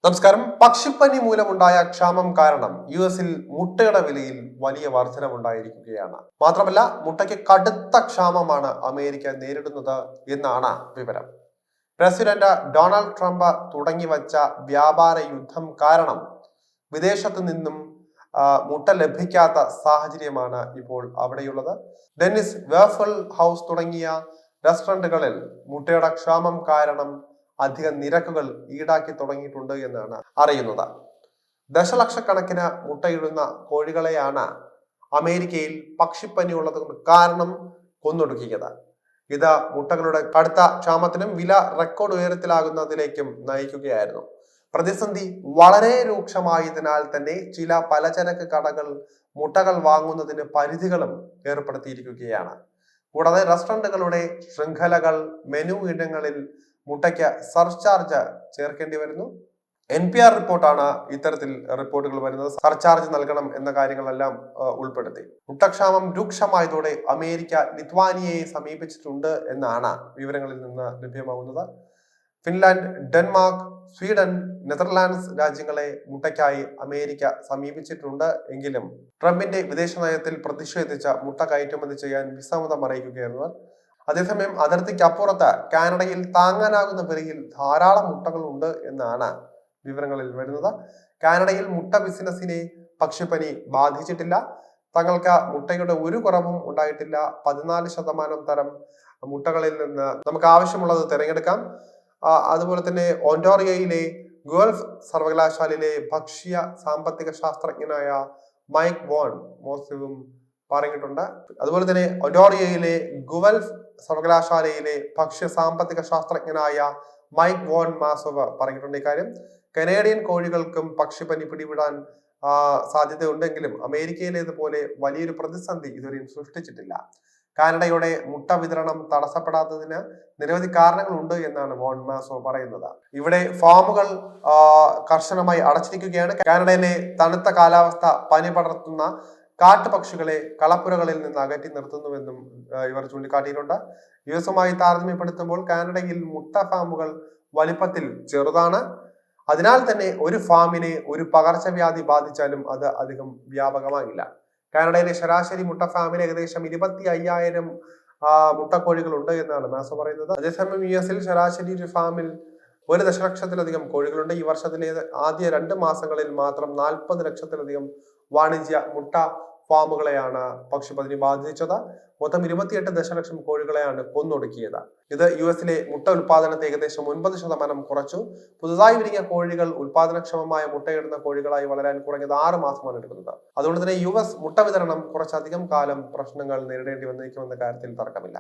നമസ്കാരം. പക്ഷിപ്പനി മൂലമുണ്ടായ ക്ഷാമം കാരണം US-ൽ മുട്ടയുടെ വിലയിൽ വലിയ വർധനവുണ്ടായിരിക്കുകയാണ്. മാത്രമല്ല, മുട്ടയ്ക്ക് കടുത്ത ക്ഷാമമാണ് അമേരിക്ക നേരിടുന്നത് എന്നാണ് വിവരം. പ്രസിഡന്റ് ഡൊണാൾഡ് ട്രംപ് തുടങ്ങിവച്ച വ്യാപാര യുദ്ധം കാരണം വിദേശത്തു നിന്നും മുട്ട ലഭിക്കാത്ത സാഹചര്യമാണ് ഇപ്പോൾ അവിടെയുള്ളത്. ഡെന്നിസ് വേഫൽ ഹൗസ് തുടങ്ങിയ റെസ്റ്റോറന്റുകളിൽ മുട്ടയുടെ ക്ഷാമം കാരണം അധിക നിരക്കുകൾ ഈടാക്കി തുടങ്ങിയിട്ടുണ്ട് എന്നാണ് അറിയുന്നത്. ദശലക്ഷക്കണക്കിന് മുട്ടയിടുന്ന കോഴികളെയാണ് അമേരിക്കയിൽ പക്ഷിപ്പനി ഉള്ളത് കാരണം കൊന്നൊടുക്കിയത്. ഇത് മുട്ടകളുടെ കടുത്ത ക്ഷാമത്തിനും വില റെക്കോർഡ് ഉയരത്തിലാകുന്നതിലേക്കും നയിക്കുകയായിരുന്നു. പ്രതിസന്ധി വളരെ രൂക്ഷമായതിനാൽ തന്നെ ചില പലചരക്ക് കടകൾ മുട്ടകൾ വാങ്ങുന്നതിന് പരിധികളും ഏർപ്പെടുത്തിയിരിക്കുകയാണ്. കൂടാതെ റെസ്റ്റോറന്റുകളുടെ ശൃംഖലകൾ മെനു ഇനങ്ങളിൽ മുട്ടയ്ക്ക് സർചാർജ് ചേർക്കേണ്ടി വരുന്നു. NPR റിപ്പോർട്ടാണ് ഇത്തരത്തിൽ റിപ്പോർട്ടുകൾ വരുന്നത്. സർചാർജ് നൽകണം എന്ന കാര്യങ്ങളെല്ലാം ഉൾപ്പെടുത്തി. മുട്ടക്ഷാമം രൂക്ഷമായതോടെ അമേരിക്ക ലിത്വാനിയയെ സമീപിച്ചിട്ടുണ്ട് എന്നാണ് വിവരങ്ങളിൽ നിന്ന് ലഭ്യമാകുന്നത്. ഫിൻലാൻഡ്, ഡെൻമാർക്ക്, സ്വീഡൻ, നെതർലാൻഡ്സ് രാജ്യങ്ങളെ മുട്ടയ്ക്കായി അമേരിക്ക സമീപിച്ചിട്ടുണ്ട് എങ്കിലും ട്രംപിന്റെ വിദേശ നയത്തിൽ പ്രതിഷേധിച്ച മുട്ട കയറ്റുമതി ചെയ്യാൻ വിസമ്മതം അറിയിക്കുകയായിരുന്നു. അതേസമയം അതിർത്തിക്ക് അപ്പുറത്ത് കാനഡയിൽ താങ്ങാനാകുന്ന വിലയിൽ ധാരാളം മുട്ടകൾ ഉണ്ട് എന്നാണ് വിവരങ്ങളിൽ വരുന്നത്. കാനഡയിൽ മുട്ട ബിസിനസിനെ പക്ഷിപ്പനി ബാധിച്ചിട്ടില്ല. തങ്ങൾക്ക് മുട്ടയുടെ ഒരു കുറവും ഉണ്ടായിട്ടില്ല. 14% തരം മുട്ടകളിൽ നിന്ന് നമുക്ക് ആവശ്യമുള്ളത് തിരഞ്ഞെടുക്കാം. അതുപോലെ തന്നെ ഒന്റാറിയോയിലെ ഗൾഫ് സർവകലാശാലയിലെ ഭക്ഷ്യ സാമ്പത്തിക ശാസ്ത്രജ്ഞനായ മൈക്ക് വോൺ മോസവും പറഞ്ഞിട്ടുണ്ട്. അതുപോലെ തന്നെ ഒന്റാറിയോയിലെ ഗുവൽഫ് സർവകലാശാലയിലെ ഭക്ഷ്യ സാമ്പത്തിക ശാസ്ത്രജ്ഞനായ മൈക്ക് വോൺ മാസോവ് പറഞ്ഞിട്ടുണ്ട് ഇക്കാര്യം. കനേഡിയൻ കോഴികൾക്കും പക്ഷിപ്പനി പിടിപെടാൻ സാധ്യതയുണ്ടെങ്കിലും അമേരിക്കയിലേതുപോലെ വലിയൊരു പ്രതിസന്ധി ഇതുവരെയും സൃഷ്ടിച്ചിട്ടില്ല. കാനഡയുടെ മുട്ട വിതരണം തടസ്സപ്പെടാത്തതിന് നിരവധി കാരണങ്ങളുണ്ട് എന്നാണ് വോൺ മാസോ പറയുന്നത്. ഇവിടെ ഫാമുകൾ കർശനമായി അടച്ചിരിക്കുകയാണ്. കാനഡയിലെ തണുത്ത കാലാവസ്ഥ പനി പടർത്തുന്ന കാട്ടുപക്ഷികളെ കളപ്പുരകളിൽ നിന്ന് അകറ്റി നിർത്തുന്നുവെന്നും ഇവർ ചൂണ്ടിക്കാട്ടിയിട്ടുണ്ട്. US-മായി താരതമ്യപ്പെടുത്തുമ്പോൾ കാനഡയിൽ മുട്ട ഫാമുകൾ വലിപ്പത്തിൽ ചെറുതാണ്. അതിനാൽ തന്നെ ഒരു ഫാമിനെ ഒരു പകർച്ചവ്യാധി ബാധിച്ചാലും അത് അധികം വ്യാപകമാകില്ല. കാനഡയിലെ ശരാശരി മുട്ട ഫാമിൽ ഏകദേശം 25,000 മുട്ടക്കോഴികളുണ്ട് എന്നാണ് മാസോ പറയുന്നത്. അതേസമയം US-ൽ ശരാശരി ഒരു ഫാമിൽ 1 ദശലക്ഷത്തിലധികം കോഴികളുണ്ട്. ഈ വർഷത്തിലെ ആദ്യ 2 മാസങ്ങളിൽ മാത്രം 40 ലക്ഷത്തിലധികം വാണിജ്യ മുട്ട ഫാമുകളെയാണ് പക്ഷിപ്പനി ബാധിച്ചത്. മൊത്തം 28 ദശലക്ഷം കോഴികളെയാണ് കൊന്നൊടുക്കിയത്. ഇത് US-ലെ മുട്ട ഉൽപാദനത്തെ ഏകദേശം 9% കുറച്ചു. പുതുതായി വിരിഞ്ഞ കോഴികൾ ഉൽപാദനക്ഷമമായ മുട്ടയിടുന്ന കോഴികളായി വളരാൻ കുറഞ്ഞത് 6 മാസമാണ് എടുക്കുന്നത്. അതുകൊണ്ട് തന്നെ US മുട്ട വിതരണം കുറച്ചധികം കാലം പ്രശ്നങ്ങൾ നേരിടേണ്ടി വന്നേക്കുമെന്ന കാര്യത്തിൽ തർക്കമില്ല.